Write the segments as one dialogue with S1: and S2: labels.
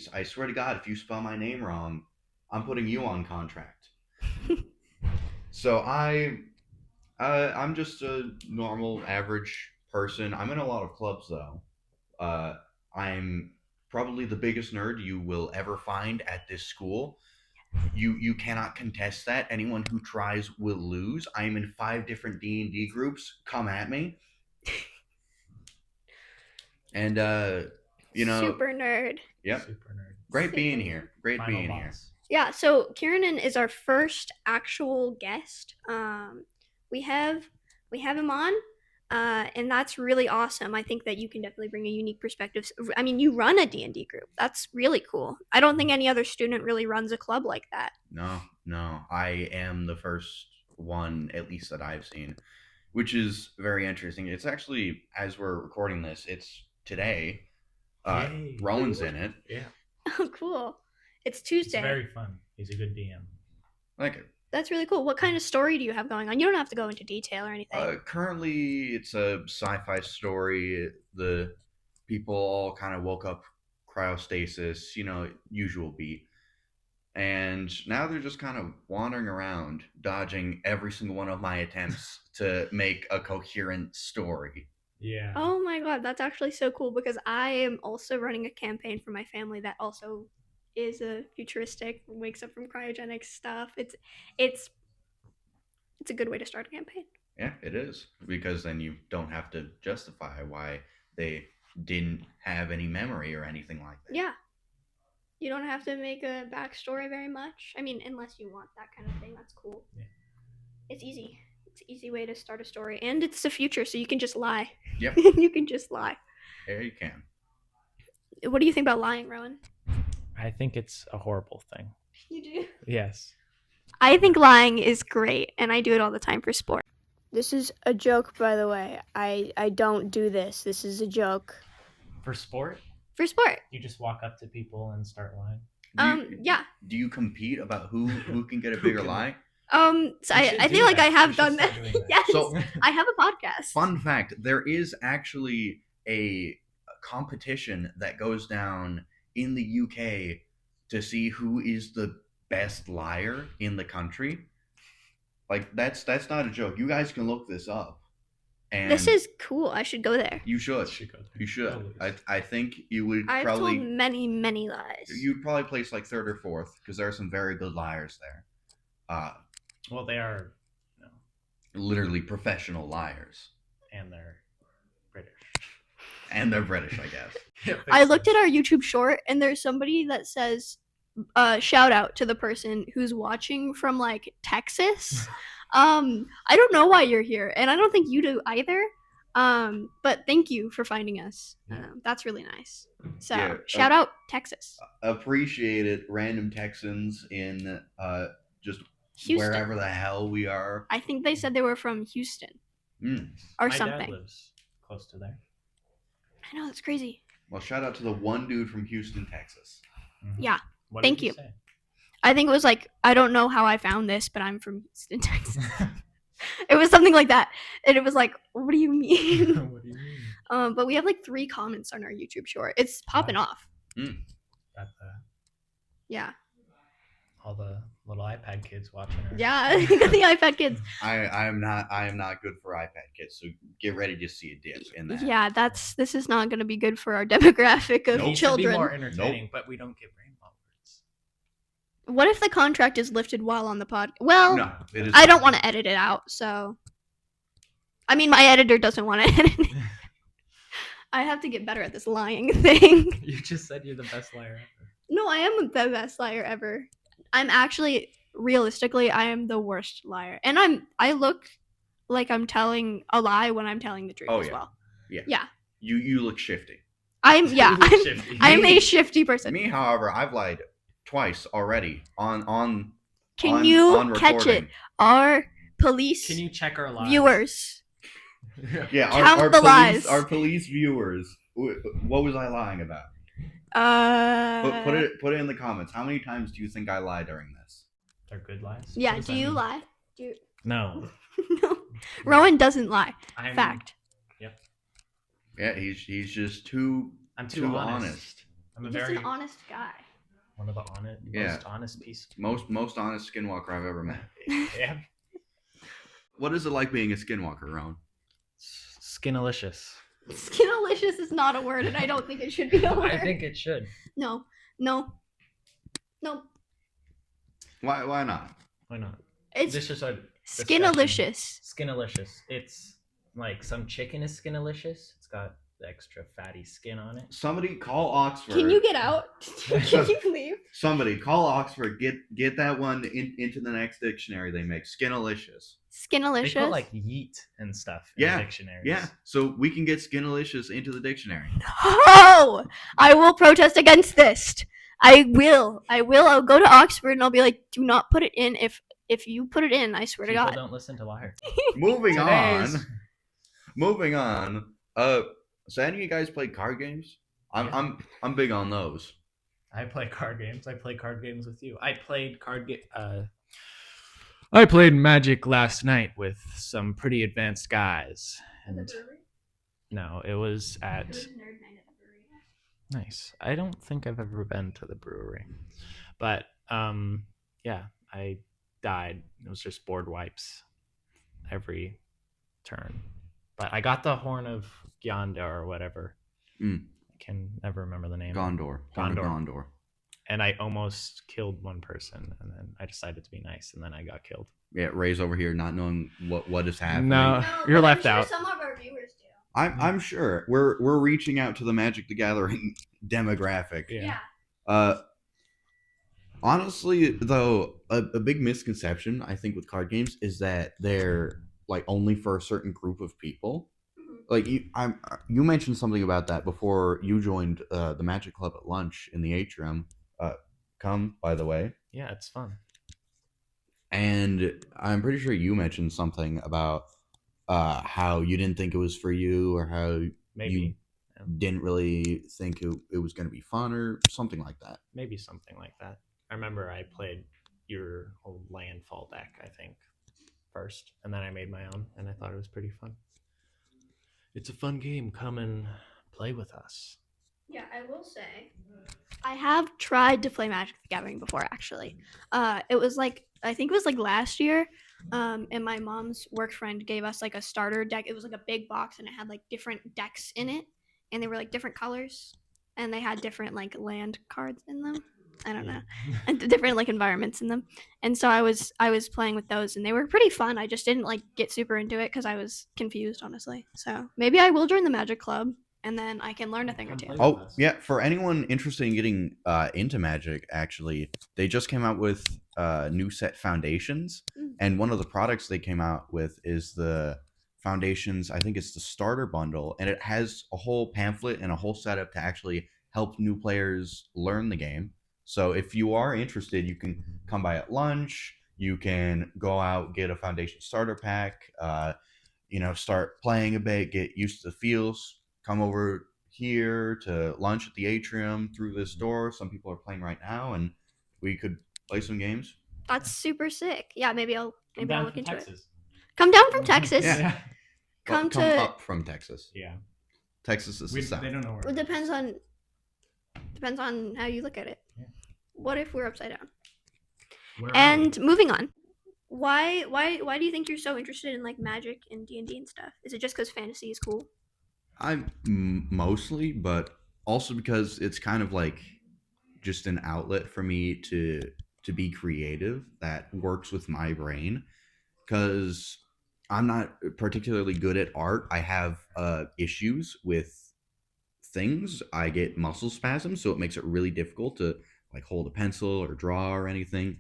S1: please, I swear to God, if you spell my name wrong, I'm putting you on contract. So I'm just a normal, average person. I'm in a lot of clubs though. Uh, I'm probably the biggest nerd you will ever find at this school. You cannot contest that. Anyone who tries will lose. I am in 5 different D&D groups. Come at me. And
S2: Super nerd.
S1: Yep.
S3: Super nerd.
S1: Great
S2: Super
S1: being
S2: nerd.
S1: here. Great
S3: Final
S1: being here.
S3: boss.
S2: Yeah, so Kieran is our first actual guest. We have him on, and that's really awesome. I think that you can definitely bring a unique perspective. I mean, you run a D&D group. That's really cool. I don't think any other student really runs a club like that.
S1: No. I am the first one, at least that I've seen, which is very interesting. It's actually, as we're recording this, it's today.
S3: Yay.
S1: Rowan's in it.
S3: Yeah.
S2: Oh, cool. It's
S3: It's
S2: Tuesday.
S3: very fun. He's a good DM.
S1: Like it.
S2: That's really cool. What kind of story do you have going on? You don't have to go into detail or anything.
S1: Currently, it's a sci-fi story. The people all kind of woke up cryostasis, usual beat. And now they're just kind of wandering around, dodging every single one of my attempts to make a coherent story.
S3: Yeah.
S2: Oh my god, that's actually so cool because I am also running a campaign for my family that also is a futuristic, wakes up from cryogenic stuff. It's a good way to start a campaign.
S1: Yeah, it is. Because then you don't have to justify why they didn't have any memory or anything like that.
S2: Yeah. You don't have to make a backstory very much. I mean, unless you want that kind of thing, that's cool.
S3: Yeah.
S2: It's easy. It's an easy way to start a story. And it's the future, so you can just lie.
S1: Yep.
S2: You can just lie.
S1: Yeah, you can.
S2: What do you think about lying, Rowan?
S3: I think it's a horrible thing.
S2: You do?
S3: Yes.
S2: I think lying is great, and I do it all the time for sport. This is a joke, by the way. I don't do this. This is a joke.
S3: For sport,
S2: For sport.
S3: you just walk up to people and start lying.
S2: Yeah.
S1: Do you compete about who can get a bigger
S3: can-
S1: lie?
S2: So
S3: should
S2: I
S3: do
S2: feel like
S3: that.
S2: I have
S3: We should
S2: done
S3: start
S2: that.
S3: doing that.
S2: Yes.
S1: So-
S2: I have a podcast.
S1: Fun fact, there is actually a competition that goes down in the UK to see who is the best liar in the country. Like that's not a joke. You guys can look this up. And
S2: This is cool. I should go there.
S1: you should.
S3: Should go there.
S1: You should.
S3: Always.
S1: I think you would
S2: I've
S1: probably
S2: told many lies.
S1: you'd probably place like third or fourth because there are some very good liars there.
S3: Well, they are,
S1: Literally professional liars.
S3: and they're British.
S1: And they're British, I guess.
S2: I looked at our YouTube short, and there's somebody that says, shout out to the person who's watching from like Texas. I don't know why you're here, and I don't think you do either. But thank you for finding us.
S3: Yeah.
S2: That's really nice. So
S1: Yeah,
S2: shout out Texas,
S1: Appreciate it, random Texans in just
S2: Houston.
S1: wherever the hell we are.
S2: I think they said they were from Houston
S1: Mm.
S2: or
S3: My
S2: something.
S3: dad lives close to there.
S2: I know, that's crazy.
S1: Well, shout out to the one dude from Houston, Texas.
S3: Mhm.
S2: Yeah,
S3: What
S2: thank
S3: did he
S2: you.
S3: say?
S2: I think it was like, I don't know how I found this, but I'm from Houston, Texas. It was something like that, and it was like, what do you mean?
S3: What do you mean?
S2: But we have like 3 comments on our YouTube short. It's popping off.
S3: Got
S2: Yeah.
S3: all the little iPad kids watching her.
S2: Yeah, the iPad kids.
S1: I am not good for iPad kids, so get ready to see a dip in that.
S2: Yeah, this is not going to be good for our demographic of
S3: It needs
S2: children.
S3: to be more entertaining, but we don't get brainwave words.
S2: What if the contract is lifted while on the pod? Well,
S1: No, it is.
S2: I don't want to edit it out, so. I mean, my editor doesn't want to edit it. I have to get better at this lying thing.
S3: You just said you're the best liar ever.
S2: No, I am the best liar ever. I'm actually, realistically, I am the worst liar, and I look like I'm telling a lie when I'm telling the truth
S1: Oh,
S2: as
S1: yeah.
S2: well.
S1: Yeah.
S2: Yeah.
S1: You look shifty.
S2: I'm
S3: Shifty.
S2: I'm a shifty person.
S1: Me, however, I've lied twice already on
S2: Can you catch
S1: recording.
S2: it? Our police
S3: Can you check our lives?
S2: viewers.
S1: Yeah,
S2: Count
S1: our
S2: the
S1: police,
S2: lies.
S1: our police viewers. What was I lying about? Put it in the comments. How many times do you think I lie during this?
S3: They're good lies.
S2: Yeah,
S3: What does
S2: do
S3: that
S2: you
S3: mean?
S2: lie? Do you...
S3: No.
S2: No. Rowan doesn't lie.
S3: I'm,
S2: Fact.
S1: Yeah, he's just too
S3: I'm too honest.
S1: honest.
S3: I'm a
S2: You're just
S3: very
S2: an honest guy.
S3: one of the most honest piece.
S1: Most honest skinwalker I've ever met.
S3: Yeah.
S1: What is it like being a skinwalker, Ron?
S3: Skinalicious.
S2: Skinalicious is not a word, and I don't think it should be a word.
S3: I think it should.
S2: No.
S1: Why not?
S3: Why not?
S2: It's
S3: This is a
S2: Skinalicious.
S3: Skinalicious. It's like some chicken is skinalicious. It's got the extra fatty skin on it.
S1: Somebody call Oxford.
S2: Can you get out? Can you leave?
S1: Somebody call Oxford. Get that one into the next dictionary they make. Skinalicious.
S3: They
S2: Skinalicious.
S3: put like yeet and stuff in
S1: Yeah,
S3: dictionaries.
S1: Yeah, so we can get skinalicious into the dictionary.
S2: Oh, I will protest against this. I will. I'll go to Oxford and I'll be like, do not put it in. If you put it in, I swear to
S3: People
S2: God.
S3: don't listen to liars.
S1: Moving
S3: Today's-
S1: on. Moving on. So any of you guys play card games? I'm big on those.
S3: I play card games. I play card games with you. I played I played Magic last night with some pretty advanced guys. And no, it was at nice. I don't think I've ever been to the brewery. But yeah, I died. It was just board wipes every turn. But I got the Horn of Gyanda or whatever. I can never remember the name.
S1: Gondor. Gondor.
S3: And I almost killed one person, and then I decided to be nice, and then I got killed.
S1: Yeah, Ray's over here not knowing what is happening.
S3: No, you're left out.
S2: Some of our viewers do.
S1: I'm sure we're reaching out to the Magic the Gathering demographic.
S3: Yeah.
S1: Honestly, though, a big misconception I think with card games is that they're like only for a certain group of people. Like you mentioned something about that before you joined the Magic Club at lunch in the atrium. Come, by the way.
S3: Yeah, it's fun.
S1: And I'm pretty sure you mentioned something about how you didn't think it was for you, or how
S3: Maybe.
S1: you didn't really think it was going to be fun, or something like that.
S3: Maybe something like that. I remember I played your old landfall deck, I think, first, and then I made my own, and I thought it was pretty fun. It's a fun game. Come and play with us.
S2: Yeah, I will say, I have tried to play Magic the Gathering before. Actually, it was like I think it was like last year, and my mom's work friend gave us like a starter deck. It was like a big box, and it had like different decks in it, and they were like different colors, and they had different like land cards in them. I don't know, and different like environments in them. And so I was playing with those, and they were pretty fun. I just didn't like get super into it because I was confused, honestly. So maybe I will join the Magic Club, and then I can learn a thing or two.
S1: Oh yeah, for anyone interested in getting into Magic, actually, they just came out with new set Foundations, and one of the products they came out with is the Foundations. I think it's the starter bundle, and it has a whole pamphlet and a whole setup to actually help new players learn the game. So if you are interested, you can come by at lunch. You can go out, get a Foundation starter pack. Start playing a bit, get used to the feels. Come over here to lunch at the atrium through this door. Some people are playing right now, and we could play some games.
S2: That's super sick. Yeah, maybe I'll look into
S3: Texas.
S2: it. Come down from Texas.
S1: Yeah.
S2: Come
S1: Come
S2: to.
S1: up from Texas.
S3: Yeah.
S1: Texas is the south.
S3: They don't know where.
S2: It depends on how you look at it.
S3: Yeah.
S2: What if we're upside down?
S3: Where are
S2: And moving on. Why do you think you're so interested in like Magic and D&D and stuff? Is it just because fantasy is cool?
S1: I'm mostly, but also because it's kind of like just an outlet for me to be creative that works with my brain, because I'm not particularly good at art. I have issues with things. I get muscle spasms, so it makes it really difficult to like hold a pencil or draw or anything.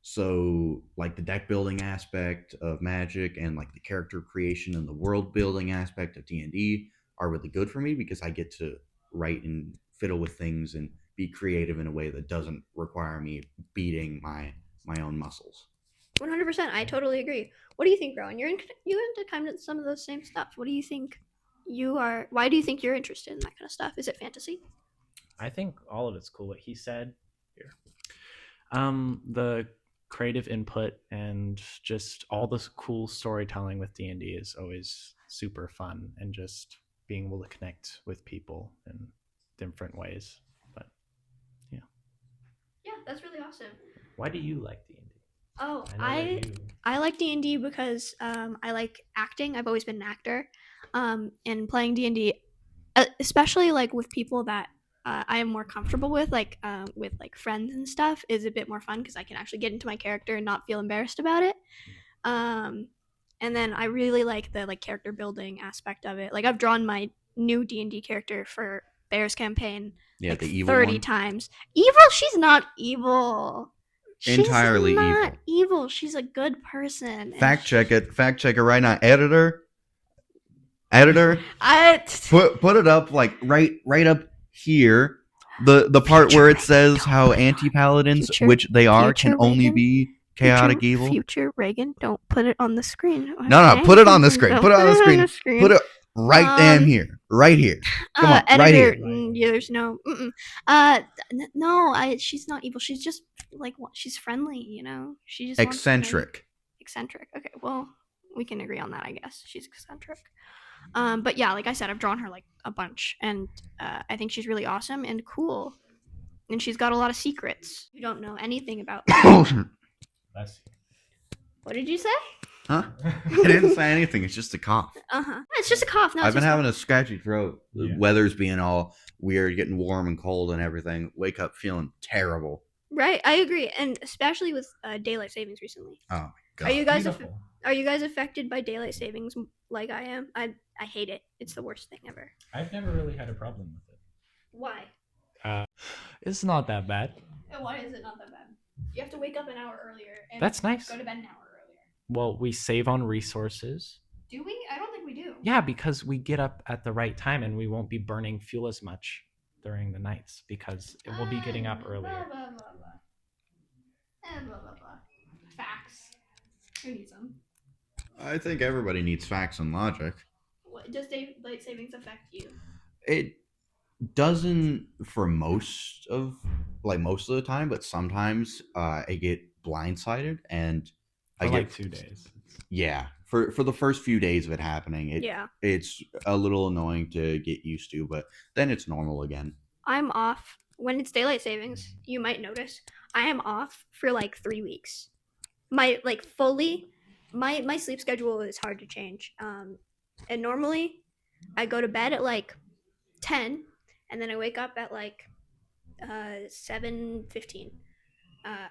S1: So like the deck building aspect of Magic and like the character creation and the world building aspect of D&D are really good for me, because I get to write and fiddle with things and be creative in a way that doesn't require me beating my own muscles.
S2: 100%. I totally agree. What do you think, Rowan? You're into kind of some of those same stuff. What do you think you are? Why do you think you're interested in that kind of stuff? Is it fantasy?
S3: I think all of it's cool. What he said here. The creative input and just all this cool storytelling with D&D is always super fun, and just being able to connect with people in different ways. But
S2: That's really awesome.
S3: Why do you like D&D?
S2: Oh,
S3: I
S2: I like D&D because I like acting. I've always been an actor. And playing D&D, especially like with people that I am more comfortable with like friends and stuff, is a bit more fun because I can actually get into my character and not feel embarrassed about it. Um, and then I really like the like character building aspect of it. Like I've drawn my new D&D character for Bear's campaign
S1: Yeah,
S2: like
S1: the evil
S2: 30
S1: one.
S2: times. Evil? She's not evil. She's
S1: Entirely
S2: not evil. She's a good person.
S1: Fact check it. Fact check it right now. Editor. Put it up like right up here. The part where it says how anti-paladins, which they are, can only be chaotic evil.
S2: Future Reagan, don't put it on the screen.
S1: No, put it on the screen. Put it on the screen. Put it right damn here. Right here. Come on,
S2: editor,
S1: right here.
S2: Yeah, there's no. No, she's not evil. She's just like she's friendly. You know, she just
S1: eccentric.
S2: Eccentric. Okay, well, we can agree on that. I guess she's eccentric. But yeah, like I said, I've drawn her like a bunch, and I think she's really awesome and cool. And she's got a lot of secrets. You don't know anything about. What did you say?
S1: Huh? I didn't say anything. It's just a cough.
S2: It's just a cough. No,
S1: I've been having a scratchy throat. The weather's being all weird, getting warm and cold and everything. Wake up feeling terrible.
S2: Right, I agree, and especially with daylight savings recently.
S1: Oh my god!
S2: Are you guys affected by daylight savings like I am? I hate it. It's the worst thing ever.
S3: I've never really had a problem with it.
S2: Why?
S3: It's not that bad.
S2: And why is it not that bad? You have to wake up an hour earlier. And
S3: That's nice.
S2: Go to bed an hour earlier.
S3: Well, we save on resources.
S2: Do we? I don't think we do.
S3: Yeah, because we get up at the right time and we won't be burning fuel as much during the nights because it will be getting up earlier.
S2: Blah, blah, blah, blah. Blah, blah, blah. Facts. Who needs them?
S1: I think everybody needs facts and logic.
S2: What, does daylight savings affect you?
S1: It doesn't for most of the time, but sometimes I get blindsided and
S3: I get 2 days.
S1: Yeah, for the first few days of it happening, it's a little annoying to get used to, but then it's normal again.
S2: I'm off when it's daylight savings. You might notice I am off for like 3 weeks. My sleep schedule is hard to change. And normally I go to bed at like 10, and then I wake up at like 7:15.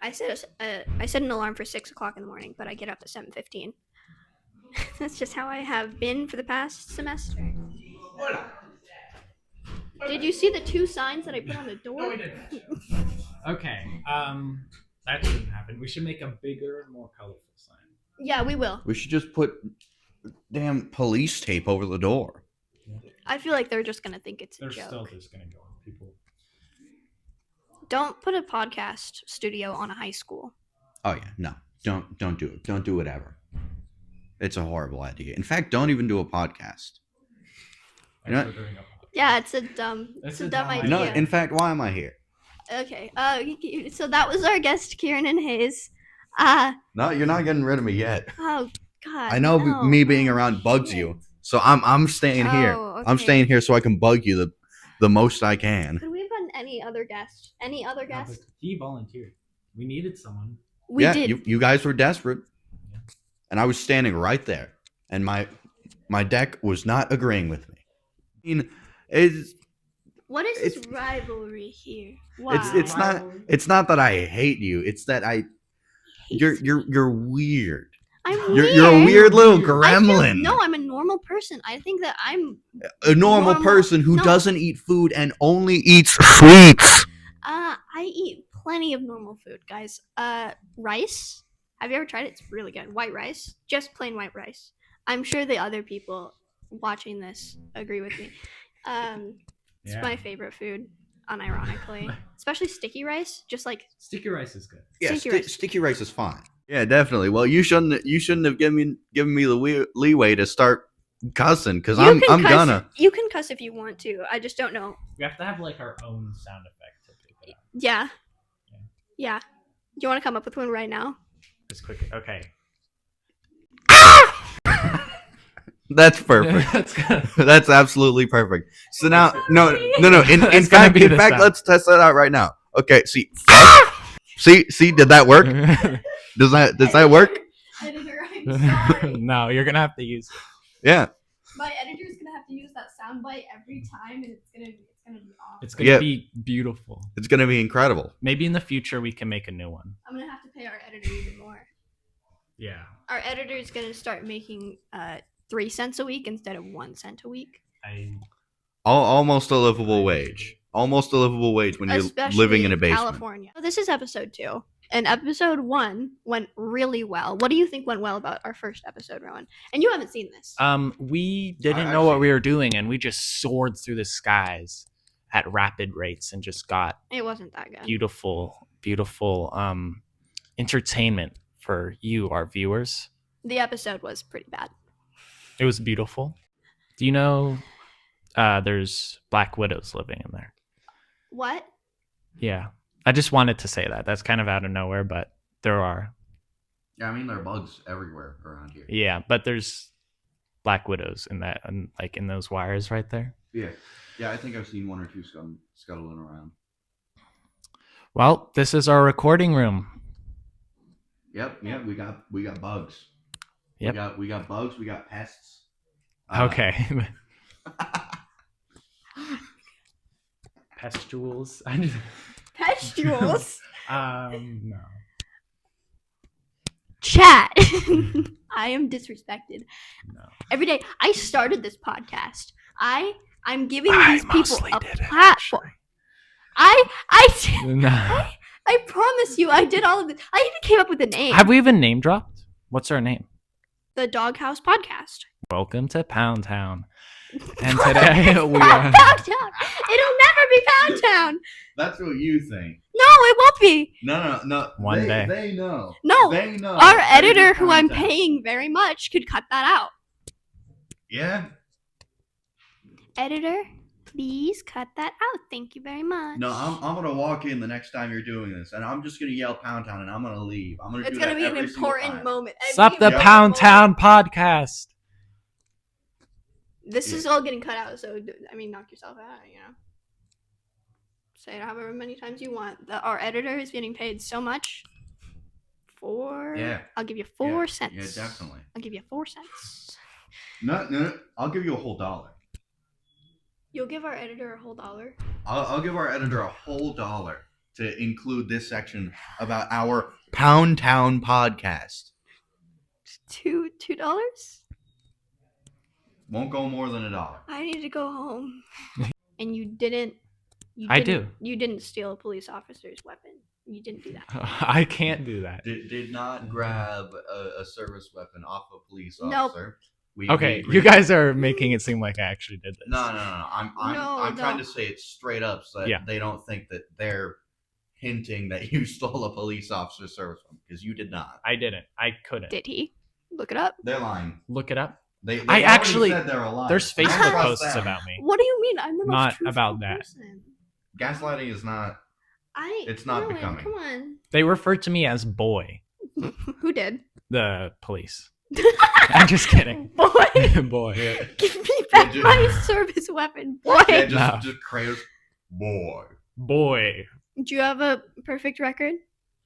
S2: I set an alarm for 6 o'clock in the morning, but I get up at 7:15. That's just how I have been for the past semester. Did you see the 2 signs that I put on the door?
S3: No, I didn't. Okay, that didn't happen. We should make a bigger, more colorful sign.
S2: Yeah, we will.
S1: We should just put damn police tape over the door.
S2: I feel like they're just gonna think it's a joke.
S3: They're still just gonna go on people.
S2: Don't put a podcast studio on a high school.
S1: Oh yeah, no. Don't do it. Don't do it ever. It's a horrible idea. In fact, don't even do a podcast.
S2: Yeah, it's a dumb idea.
S1: You know, in fact, why am I here?
S2: Okay. So that was our guest, Kieran and Hayes.
S1: No, you're not getting rid of me yet.
S2: Oh God.
S1: I know me being around bugs you, so I'm staying here.
S2: Okay.
S1: I'm staying here so I can bug you the most I can.
S2: Could we have gotten any other guest?
S3: No, he volunteered. We needed someone.
S2: We did.
S1: You guys were desperate, and I was standing right there, and my deck was not agreeing with me. I mean,
S2: what is this rivalry here? Why?
S1: It's not that I hate you. It's that you're weird.
S2: I'm weird.
S1: You're a weird little gremlin.
S2: No, I'm a normal person. I think that I'm
S1: a normal person who doesn't eat food and only eats sweets.
S2: I eat plenty of normal food, guys. Rice. Have you ever tried it? It's really good. White rice, just plain white rice. I'm sure the other people watching this agree with me. It's my favorite food, unironically. Especially sticky rice. Just like
S3: sticky rice is good.
S1: Yeah, sticky rice is fine. Yeah, definitely. Well, you shouldn't have given me the leeway to start cussing because I'm gonna.
S2: You can cuss if you want to. I just don't know.
S3: We have to have like our own sound effect to pick it up.
S2: Yeah. Do you want to come up with one right now?
S3: Just quick. Okay.
S1: That's perfect. That's absolutely perfect. So now, no. In fact, let's test that out right now. Okay, see. See, did that work? Does that work?
S2: Editor, I'm sorry.
S3: No, you're gonna have to use it.
S1: Yeah.
S2: My editor's gonna have to use that soundbite every time, and it's gonna be awesome.
S3: It's gonna be beautiful.
S1: It's gonna be incredible.
S3: Maybe in the future we can make a new one.
S2: I'm gonna have to pay our editor even more.
S3: Yeah.
S2: Our editor's gonna start making 3 cents a week instead of 1 cent a week.
S1: Almost a livable wage. Almost a livable wage when you're
S2: Especially
S1: living in a basement.
S2: California. So this is episode 2, and episode 1 went really well. What do you think went well about our first episode, Rowan? And you haven't seen this.
S3: We didn't know what we were doing, and we just soared through the skies at rapid rates and just got
S2: It wasn't that good.
S3: beautiful entertainment for you, our viewers.
S2: The episode was pretty bad.
S3: It was beautiful. Do you know there's Black Widows living in there?
S2: What?
S3: Yeah. I just wanted to say that. That's kind of out of nowhere, but there are.
S1: Yeah, I mean there are bugs everywhere around here.
S3: Yeah, but there's Black Widows in that, like in those wires right there.
S1: Yeah, I think I've seen 1 or 2 scuttling around.
S3: Well, this is our recording room.
S1: Yep, we got bugs.
S3: Yep.
S1: We got bugs, we got pests.
S3: Okay. Pustules.
S2: Pustules?
S3: No.
S2: Chat. I am disrespected.
S3: No.
S2: Every day. I started this podcast. I'm giving
S3: I
S2: these people
S3: mostly
S2: a
S3: did it,
S2: platform.
S3: No.
S2: I promise you, I did all of this. I even came up with a name.
S3: Have we even name dropped? What's our name?
S2: The Doghouse Podcast.
S3: Welcome to Pound Town. And today we are.
S2: Pound Town. It'll never be Pound Town.
S1: That's what you think.
S2: No, it won't be.
S1: No.
S3: One day.
S1: They know.
S2: No.
S1: They know.
S2: Our editor, who I'm
S1: Pound Town.
S2: paying very much, could cut that out.
S1: Yeah.
S2: Editor, please cut that out. Thank you very much.
S1: No, I'm gonna walk in the next time you're doing this, and I'm just gonna yell Pound Town, and I'm gonna leave. I'm gonna.
S2: It's
S1: do
S2: gonna
S1: that
S2: be an
S1: every single
S2: important
S1: time.
S2: moment.
S3: Sup the
S1: Yeah.
S3: Pound Town podcast.
S2: This is all getting cut out, so I mean, knock yourself out. You know, say it however many times you want. Our editor is getting paid so much.
S1: Yeah.
S2: I'll give you 4
S1: Yeah,
S2: cents.
S1: Yeah, definitely.
S2: I'll give you 4 cents.
S1: No. I'll give you a whole $1.
S2: You'll give our editor a whole $1.
S1: I'll give our editor a whole $1 to include this section about our Pound Town podcast.
S2: $2.
S1: Won't go more than $1.
S2: I need to go home. And you didn't.
S3: I do.
S2: You didn't steal a police officer's weapon. You didn't do that.
S3: I can't do that.
S1: Did not grab a service weapon off a police
S2: Nope.
S1: officer.
S3: Okay,
S1: We
S3: you guys are making it seem like I actually did this.
S1: No. I'm trying to say it straight up so that
S3: Yeah.
S1: they don't think that they're hinting that you stole a police officer's service weapon, because you did not.
S3: I didn't. I couldn't.
S2: Did he? Look it up.
S1: They're lying.
S3: Look it up.
S1: They
S3: I
S1: already
S3: actually-
S1: said they're a liar.
S3: There's
S1: Don't
S3: Facebook
S1: trust
S3: posts
S1: them.
S3: about me.
S2: What do you mean? I'm the most
S3: Not
S2: truthful
S3: about that.
S2: person.
S1: Gaslighting is not. It's not
S2: Rowan,
S1: becoming.
S2: Come on.
S3: They referred to me as boy,
S2: Who did?
S3: the police. I'm just kidding.
S2: Boy,
S3: Boy. Yeah.
S2: give me back
S1: Yeah,
S2: my service weapon, boy.
S1: Yeah,
S3: No.
S1: just Kratos. Boy.
S3: Boy.
S2: Do you have a perfect record?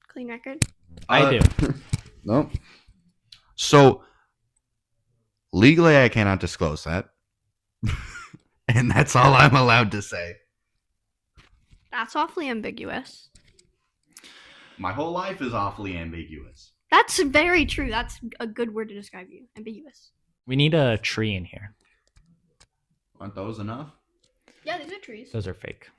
S2: Clean record?
S3: I do.
S1: No. So legally, I cannot disclose that, and that's all I'm allowed to say.
S2: That's awfully ambiguous.
S1: My whole life is awfully ambiguous.
S2: That's very true. That's a good word to describe you. Ambiguous.
S3: We need a tree in here.
S1: Aren't those enough?
S2: Yeah, these are trees.
S3: Those are fake.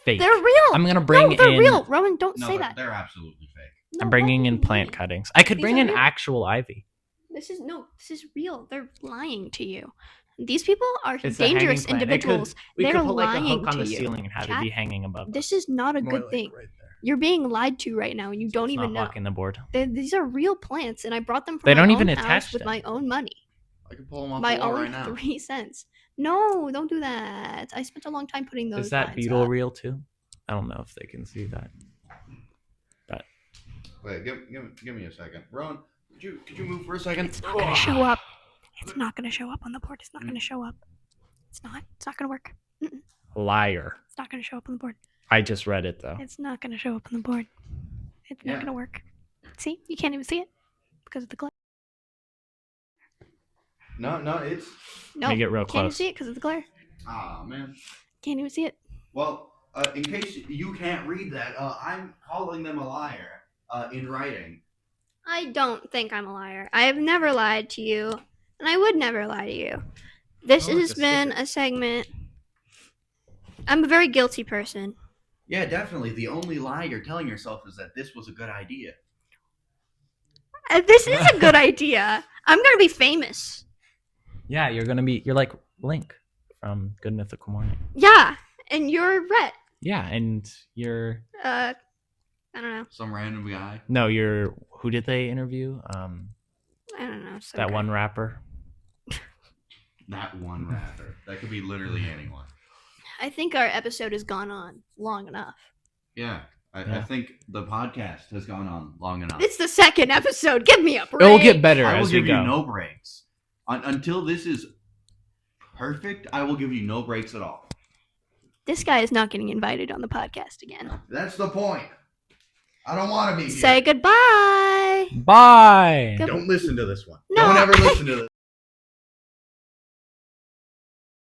S3: Fake.
S2: They're real.
S3: I'm gonna bring
S2: no, they're
S3: in.
S2: real. Rowan, don't
S1: No,
S2: say that.
S1: they're absolutely fake.
S2: No,
S3: I'm bringing
S2: what
S3: in
S2: do you
S3: plant
S2: mean?
S3: cuttings. I could
S2: These
S3: bring
S2: are
S3: in
S2: real.
S3: actual ivy.
S2: This is real. They're lying to you. These people are
S3: It's a hanging
S2: dangerous
S3: plant.
S2: individuals.
S3: We
S2: They're
S3: could put like a
S2: lying
S3: hook on
S2: to
S3: the
S2: you.
S3: ceiling and have
S2: Chat,
S3: it be hanging above.
S2: This is not a
S3: More
S2: good
S3: like
S2: thing.
S3: right there.
S2: You're being lied to right now, and you don't
S3: It's
S2: even
S3: not
S2: know.
S3: blocking the board.
S2: These are real plants, and I brought them from
S3: They
S2: my
S3: don't
S2: own
S3: even
S2: house
S3: attach
S2: with
S3: them.
S2: my own money.
S1: I can pull them off
S2: My
S1: the wall
S2: own
S1: right now.
S2: 3 cents. No, don't do that. I spent a long time putting those.
S3: Is that
S2: lines
S3: beetle
S2: up.
S3: real too? I don't know if they can see that. But
S1: Wait, give me a second, Ron. Could you move for a second?
S2: It's not gonna show up. It's not gonna show up on the board. It's not gonna show up. It's not. It's not gonna work.
S3: liar.
S2: It's not gonna show up on the board.
S3: I just read it though.
S2: It's not going to show up on the board. It's not
S1: Yeah.
S2: going to work. See? You can't even see it because of the glare.
S1: No, it's.
S2: No,
S3: Make it real
S2: can't even
S3: close.
S2: see it because of the glare.
S1: Ah, man.
S2: Can't even see it.
S1: Well, in case you can't read that, I'm calling them a liar in writing.
S2: I don't think I'm a liar. I have never lied to you, and I would never lie to you. This
S3: Oh,
S2: has
S3: it's a
S2: been
S3: sticker.
S2: a segment. I'm a very guilty person.
S1: Yeah, definitely. The only lie you're telling yourself is that this was a good idea.
S2: This is a good idea. I'm going to be famous.
S3: Yeah, you're like Link from Good Mythical Morning.
S2: Yeah, and you're Rhett.
S3: Yeah, and you're
S2: I don't know.
S1: Some random guy.
S3: no, you're who did they interview?
S2: I don't know. some
S3: That
S2: guy.
S3: one rapper.
S1: That one rapper. That could be literally anyone.
S2: I think our episode has gone on long enough.
S1: Yeah. I
S3: Yeah.
S1: think the podcast has gone on long enough.
S2: It's the second episode. Give me a break.
S3: It'll get better
S1: I will
S3: as we
S1: give
S3: go.
S1: you no breaks. Until this is perfect, I will give you no breaks at all.
S2: This guy is not getting invited on the podcast again.
S1: That's the point. I don't want to be here.
S2: Say goodbye.
S3: Bye.
S2: Good-
S1: Don't listen to this one.
S2: No.
S1: Don't ever listen to this.